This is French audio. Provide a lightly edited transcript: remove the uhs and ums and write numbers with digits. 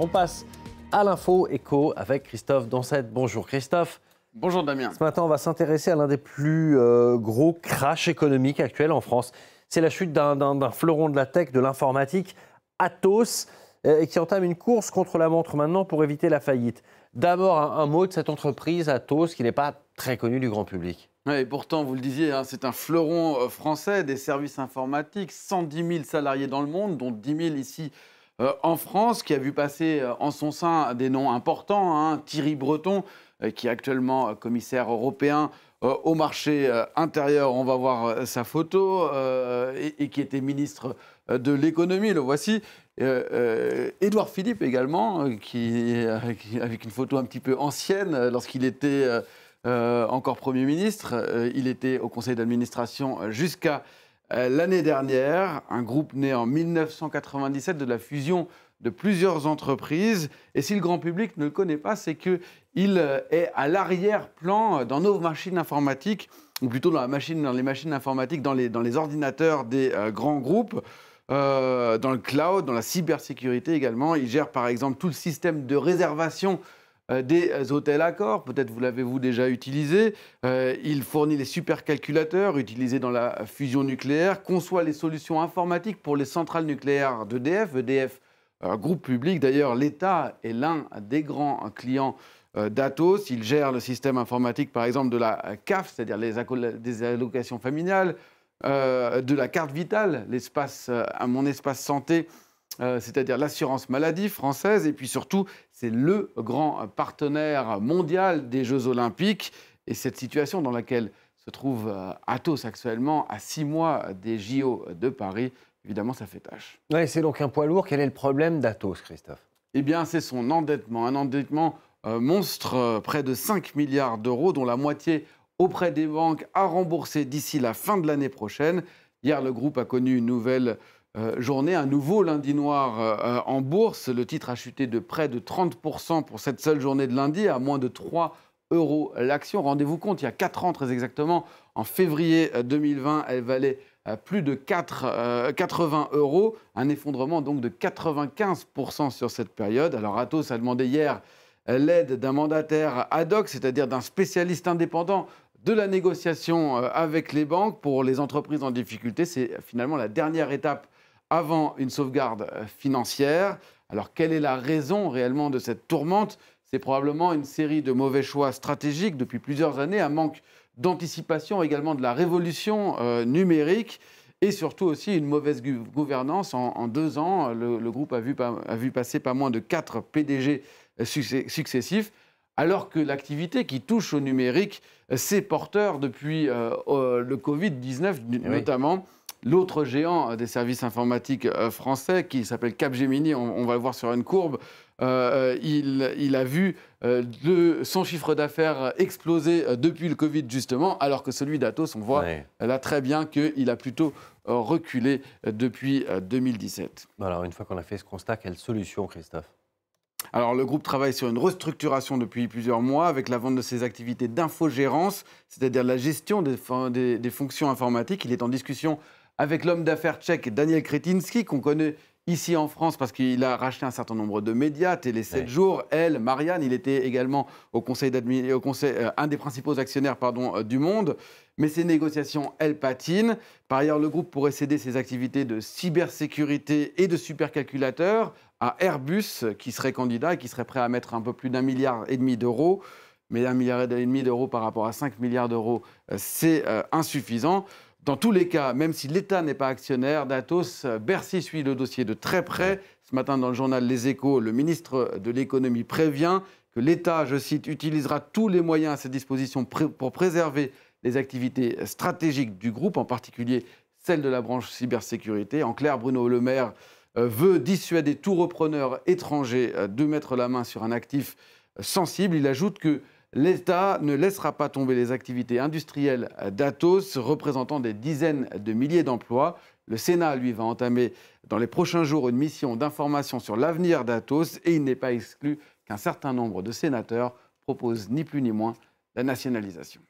On passe à l'info éco avec Christophe Dansette. Bonjour Christophe. Bonjour Damien. Ce matin, on va s'intéresser à l'un des plus gros crashs économiques actuels en France. C'est la chute d'un fleuron de la tech, de l'informatique, Atos, qui entame une course contre la montre maintenant pour éviter la faillite. D'abord, un mot de cette entreprise, Atos, qui n'est pas très connue du grand public. Ouais, et pourtant, vous le disiez, c'est un fleuron français des services informatiques, 110 000 salariés dans le monde, dont 10 000 ici en France, qui a vu passer en son sein des noms importants. Thierry Breton, qui est actuellement commissaire européen au marché intérieur, on va voir sa photo, et qui était ministre de l'économie, le voici. Édouard Philippe également, avec une photo un petit peu ancienne, lorsqu'il était encore Premier ministre. Il était au conseil d'administration jusqu'à l'année dernière, un groupe né en 1997 de la fusion de plusieurs entreprises. Et si le grand public ne le connaît pas, c'est qu'il est à l'arrière-plan dans nos machines informatiques, ou plutôt dans les machines informatiques, dans les ordinateurs des grands groupes, dans le cloud, dans la cybersécurité également. Il gère par exemple tout le système de réservation des hôtels Accor, peut-être vous l'avez-vous déjà utilisé. Il fournit les supercalculateurs utilisés dans la fusion nucléaire, conçoit les solutions informatiques pour les centrales nucléaires d'EDF. EDF, groupe public. D'ailleurs, l'État est l'un des grands clients d'Atos. Il gère le système informatique, par exemple, de la CAF, c'est-à-dire des allocations familiales, de la carte vitale, mon espace santé, c'est-à-dire l'assurance maladie française. Et puis surtout, c'est le grand partenaire mondial des Jeux Olympiques. Et cette situation dans laquelle se trouve Atos actuellement, à 6 mois des JO de Paris, évidemment, ça fait tâche. Ouais, c'est donc un poids lourd. Quel est le problème d'Atos, Christophe? Eh bien, c'est son endettement. Un endettement monstre, près de 5 milliards d'euros, dont la moitié auprès des banques à rembourser d'ici la fin de l'année prochaine. Hier, le groupe a connu une nouvelle journée, un nouveau lundi noir en bourse. Le titre a chuté de près de 30% pour cette seule journée de lundi, à moins de 3 € l'action. Rendez-vous compte, il y a 4 ans très exactement, en février 2020, elle valait plus de 80 €, un effondrement donc de 95% sur cette période. Alors Atos a demandé hier l'aide d'un mandataire ad hoc, c'est-à-dire d'un spécialiste indépendant de la négociation avec les banques pour les entreprises en difficulté. C'est finalement la dernière étape avant une sauvegarde financière. Alors, quelle est la raison réellement de cette tourmente? C'est probablement une série de mauvais choix stratégiques depuis plusieurs années, un manque d'anticipation également de la révolution numérique et surtout aussi une mauvaise gouvernance. En 2 ans, le groupe a vu passer pas moins de 4 PDG successifs, alors que l'activité qui touche au numérique, c'est porteur depuis le Covid-19 notamment. L'autre géant des services informatiques français, qui s'appelle Capgemini, on va le voir sur une courbe, il a vu son chiffre d'affaires exploser depuis le Covid, justement, alors que celui d'Atos, on voit là très bien qu'il a plutôt reculé depuis 2017. Alors, une fois qu'on a fait ce constat, quelle solution, Christophe? Alors, le groupe travaille sur une restructuration depuis plusieurs mois avec la vente de ses activités d'infogérance, c'est-à-dire la gestion des fonctions informatiques. Il est en discussion avec l'homme d'affaires tchèque Daniel Křetínský, qu'on connaît ici en France parce qu'il a racheté un certain nombre de médias, Télé 7 jours, Elle, Marianne. Il était également un des principaux actionnaires du Monde. Mais ces négociations, elles patinent. Par ailleurs, le groupe pourrait céder ses activités de cybersécurité et de supercalculateurs à Airbus, qui serait candidat et qui serait prêt à mettre un peu plus d'1,5 milliard d'euros. Mais 1,5 milliard d'euros par rapport à 5 milliards d'euros, c'est insuffisant. Dans tous les cas, même si l'État n'est pas actionnaire d'Atos, Bercy suit le dossier de très près. Ce matin, dans le journal Les Échos, le ministre de l'Économie prévient que l'État, je cite, utilisera tous les moyens à sa disposition pour préserver les activités stratégiques du groupe, en particulier celles de la branche cybersécurité. En clair, Bruno Le Maire veut dissuader tout repreneur étranger de mettre la main sur un actif sensible. Il ajoute que l'État ne laissera pas tomber les activités industrielles d'Atos, représentant des dizaines de milliers d'emplois. Le Sénat, lui, va entamer dans les prochains jours une mission d'information sur l'avenir d'Atos et il n'est pas exclu qu'un certain nombre de sénateurs proposent ni plus ni moins la nationalisation.